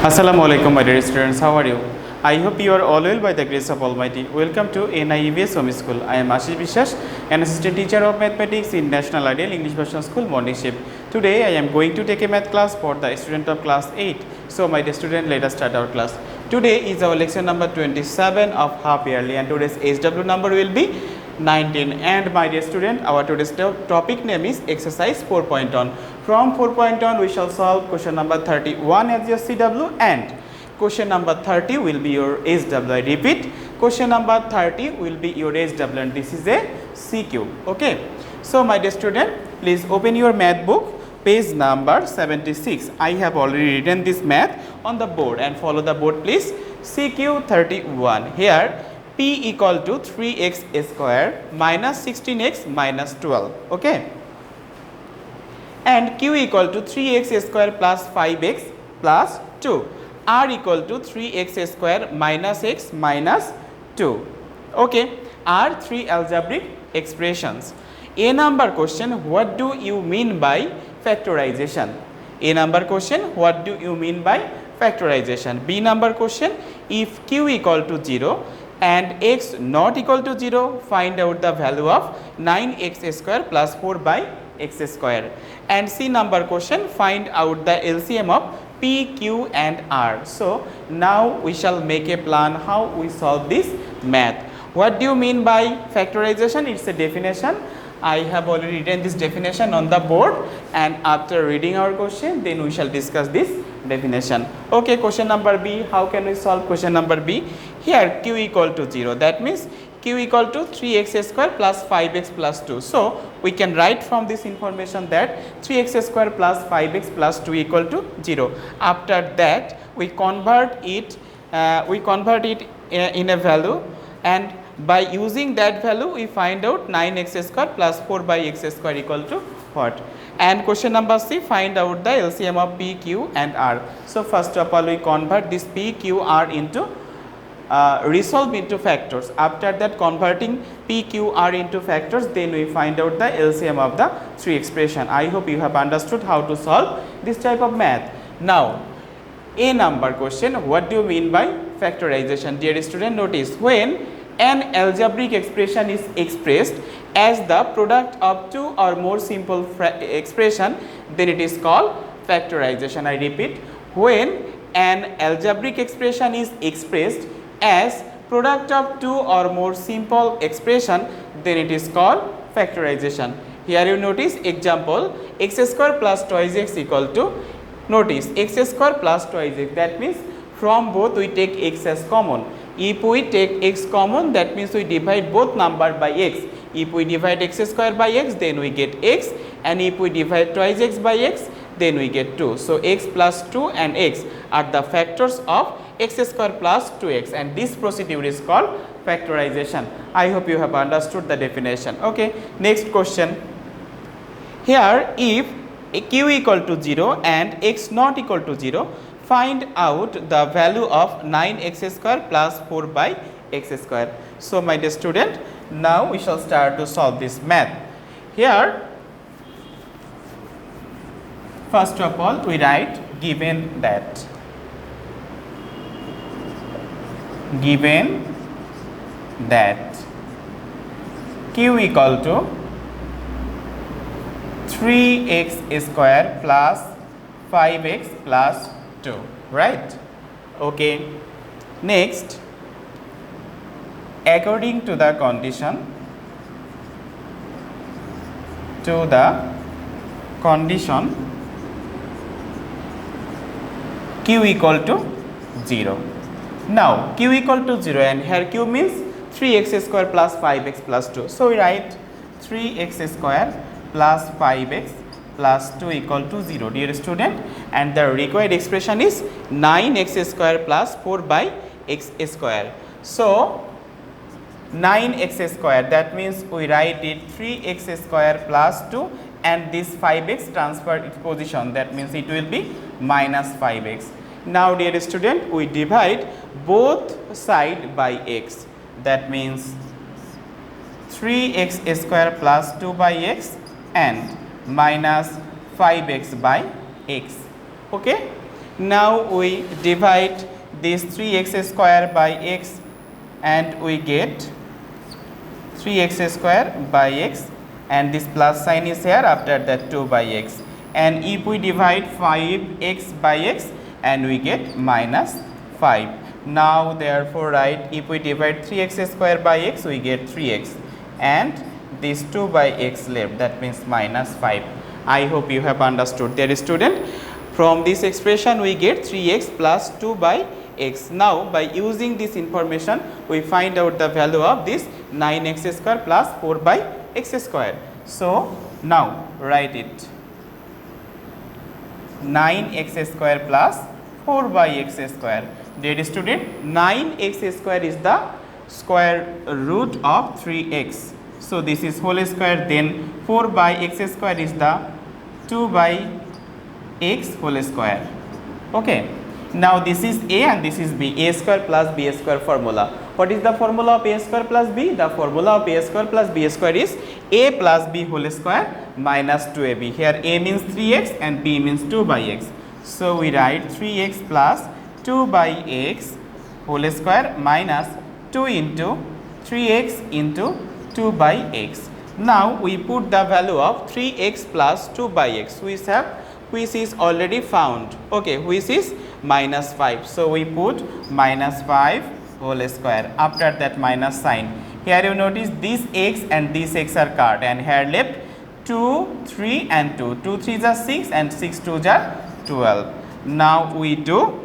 Assalamu alaikum, my dear students. How are you? I hope you are all well by the grace of Almighty. Welcome to NIEVS Home School. I am Ashis Biswas, an assistant teacher of mathematics in National Ideal English Version School, Morning Shift. Today, I am going to take a math class for the student of class 8. So, my dear student, let us start our class. Today is our lecture number 27 of half yearly, and today's SW number will be 19. And my dear student, our today's topic name is exercise 4.1. From 4.1 we shall solve question number 31 as your CW, and question number 30 will be your SW. I repeat, question number 30 will be your SW, and this is a CQ. Okay. So my dear student, please open your math book, page number 76. I have already written this math on the board, and follow the board please. CQ 31. Here P equal to 3x square minus 16x minus 12. Okay. And Q equal to 3x square plus 5x plus 2. R equal to 3x square minus x minus 2. Okay. Are three algebraic expressions. A number question, what do you mean by factorization? A number question, what do you mean by factorization? B number question, if Q equal to 0 and x not equal to 0, find out the value of 9x square plus 4 by x square. And C number question, find out the LCM of P, Q and R. So now we shall make a plan how we solve this math. What do you mean by factorization? It's a definition. I have already written this definition on the board, and after reading our question then we shall discuss this definition. Okay, question number B. How can we solve question number B? Here Q equal to 0, that means Q equal to 3x square plus 5x plus 2. So we can write from this information that 3x square plus 5x plus 2 equal to 0. After that we convert it in a value, and by using that value we find out 9x square plus 4 by x square equal to what? And question number C, find out the LCM of P, Q and R. So first of all we convert this P, Q, R into resolve into factors. After that, converting P, Q, R into factors, then we find out the LCM of the three expression. I hope you have understood how to solve this type of math. Now A number question, what do you mean by factorization? Dear student, notice, when an algebraic expression is expressed as the product of two or more simple expression, then it is called factorization. I repeat, when an algebraic expression is expressed as product of two or more simple expression, then it is called factorization. Here you notice example, x square plus twice x equal to, notice x square plus twice x, that means from both we take x as common. If we take x common, that means we divide both number by x. If we divide x square by x, then we get x, and if we divide twice x by x, then we get 2. So x plus 2 and x are the factors of x square plus 2x, and this procedure is called factorization. I hope you have understood the definition. Okay, next question. Here if q equal to 0 and x not equal to 0, find out the value of 9x square plus 4 by x square. So my dear student, now we shall start to solve this math. Here first of all we write given that q equal to 3x square plus 5x plus 2, right? Okay. Next, according to the condition q equal to 0. Now q equal to 0, and here q means 3x square plus 5x plus 2. So we write 3x square plus 5x plus 2 equal to 0, dear student, and the required expression is 9x square plus 4 by x square. So 9x square, that means we write it 3x square plus 2, and this 5x transfer its position, that means it will be minus 5x. Now dear student, we divide both side by x, that means 3x square plus 2 by x and minus 5x by x. Okay. Now we divide this 3x square by x and we get 3x square by x, and this plus sign is here, after that 2 by x. And if we divide 5x by x and we get minus 5. Now therefore write, if we divide 3x square by x we get 3x, and this 2 by x left, that means minus 5. I hope you have understood. Dear student, from this expression we get 3x plus 2 by x. Now by using this information we find out the value of this 9x square plus 4 by x square. So now write it, 9x square plus 4 by x square. Dear student, 9x square is the square root of 3x. So this is whole square, then 4 by x square is the 2 by x whole square. Okay. Now this is a and this is b, a square plus b square formula. What is the formula of a square plus b? The formula of a square plus b square is a plus b whole square minus 2ab. Here a means 3x and b means 2 by x. So we write 3x plus 2 by x whole square minus 2 into 3x into 2 by x. Now we put the value of 3x plus 2 by x, which is already found. Okay, which is minus 5. So we put minus 5 whole square, after that minus sign. Here you notice this x and this x are cut, and here left 2, 3 and 2. 2 3s are 6 and 6 2s are 12. Now we do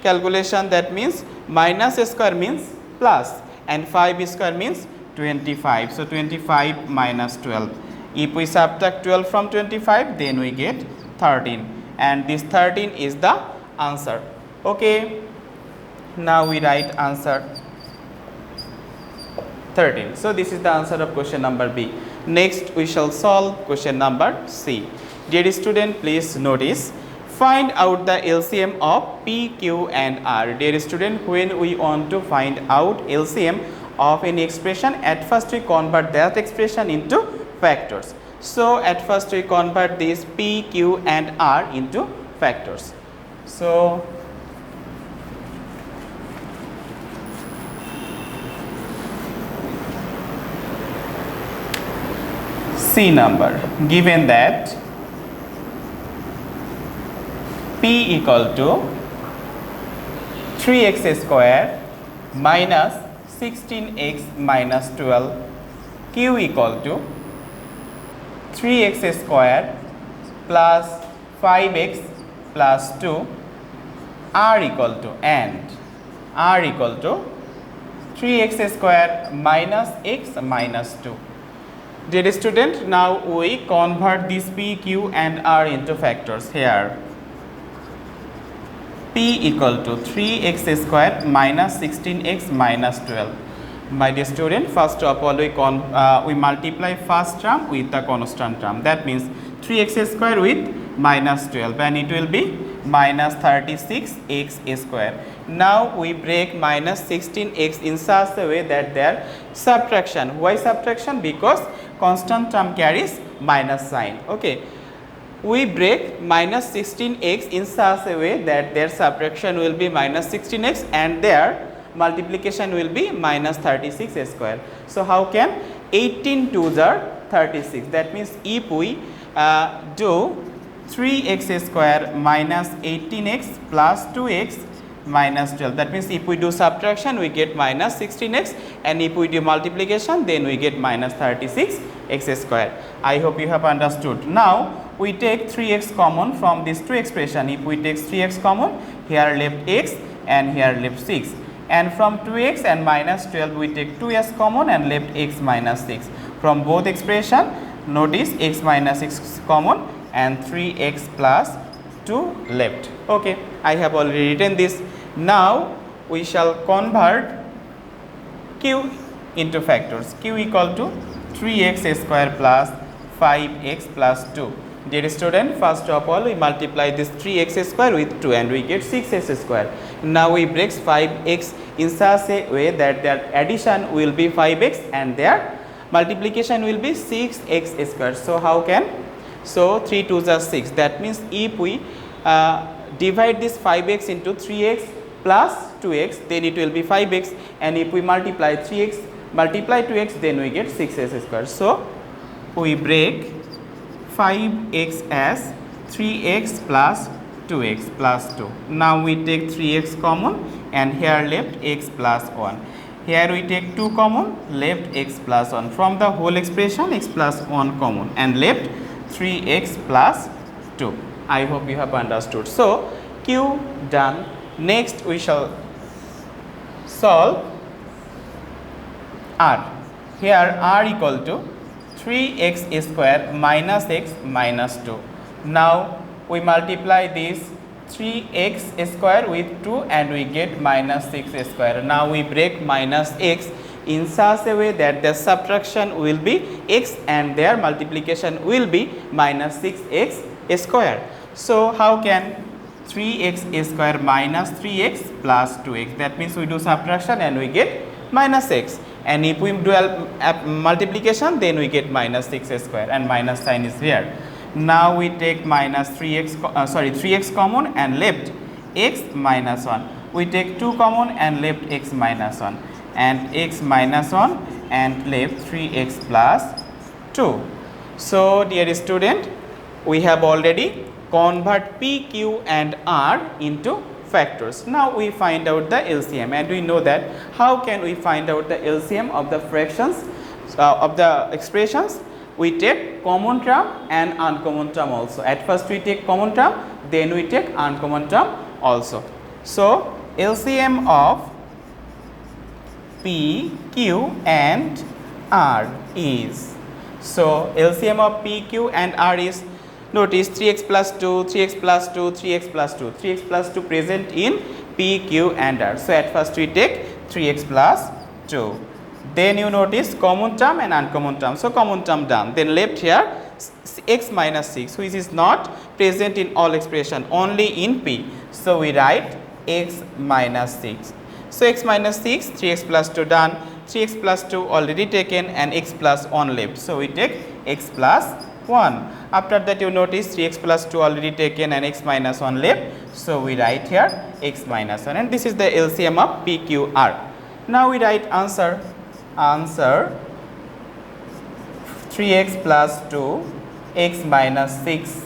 calculation, that means minus square means plus and 5 square means 25. So 25 minus 12. If we subtract 12 from 25, then we get 13, and this 13 is the answer. Okay, now we write answer 13. So this is the answer of question number B. Next we shall solve question number C. Dear student, please notice, find out the LCM of P, Q and R. Dear student, when we want to find out LCM of any expression, at first we convert that expression into factors. So at first we convert these P, Q and R into factors. So C number, given that P equal to 3x square minus 16x minus 12, Q equal to 3x square plus 5x plus 2, R equal to, and R equal to 3x square minus x minus 2. Dear student, now we convert this P, Q and R into factors. Here P equal to 3x square minus 16x minus 12. My dear student, first of all we multiply first term with the constant term. That means 3x square with minus 12, and it will be minus 36x square. Now we break minus 16x in such a way that their subtraction. Why subtraction? Because constant term carries minus sign. Okay, we break minus 16x in such a way that their subtraction will be minus 16x and their multiplication will be minus 36 square. So how can 18 2s are 36? That means if we do 3x square minus 18x plus 2x minus 12, that means if we do subtraction we get minus 16x, and if we do multiplication then we get minus 36x square. I hope you have understood. Now we take 3x common from these two expression. If we take 3x common, here left x and here left 6, and from 2x and minus 12 we take 2s common and left x minus 6. From both expression, notice x minus 6 is common and 3x plus 2 left. Okay, I have already written this. Now we shall convert q into factors. Q equal to 3x square plus 5x plus 2. Dear student, first of all we multiply this 3x square with 2 and we get 6x square. Now we break 5x in such a way that their addition will be 5x and their multiplication will be 6x square. So how can? So 3 2s are 6. That means if we divide this 5x into 3x plus 2x, then it will be 5x, and if we multiply 3x multiply 2x, then we get 6x square. So we break 5x as 3x plus 2x plus 2. Now we take 3x common and here left x plus 1. Here we take 2 common, left x plus 1. From the whole expression x plus 1 common and left 3x plus 2. I hope you have understood. So Q done. Next we shall solve R. Here R equal to 3x square minus x minus 2. Now we multiply this 3x square with 2 and we get minus 6 square. Now we break minus x in such a way that the subtraction will be x and their multiplication will be minus 6x square. So how can 3x square minus 3x plus 2x? That means we do subtraction and we get minus x, and if we do multiplication then we get minus 6 square and minus sign is here. Now we take minus 3x common and left x minus 1. We take 2 common and left x minus 1 and x minus 1 and left 3x plus 2. So dear student, we have already convert p, q and r into factors. Now we find out the LCM, and we know that how can we find out the LCM of the fractions of the expressions? We take common term and uncommon term also. At first we take common term, then we take uncommon term also. So LCM of P, Q and R is, so LCM of P, Q and R is, notice 3x plus 2, 3x plus 2, 3x plus 2, 3x plus 2 present in P, Q and R. So at first we take 3x plus 2. Then you notice common term and uncommon term. So common term done. Then left here x minus 6, which is not present in all expression, only in P. So we write x minus 6. So x minus 6, 3x plus 2 done, 3x plus 2 already taken and x plus 1 left. So we take x plus 1. After that you notice 3x plus 2 already taken and x minus 1 left. So we write here x minus 1, and this is the LCM of P, Q, R. Now we write answer. Answer 3x plus 2, x minus 6,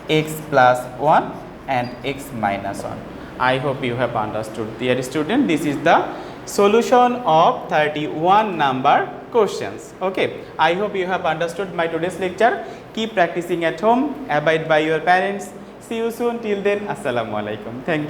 x plus 1 and x minus 1. I hope you have understood. Dear student, this is the solution of 31 number questions. Okay, I hope you have understood my today's lecture. Keep practicing at home, abide by your parents. See you soon. Till then, assalamu alaikum. Thank you.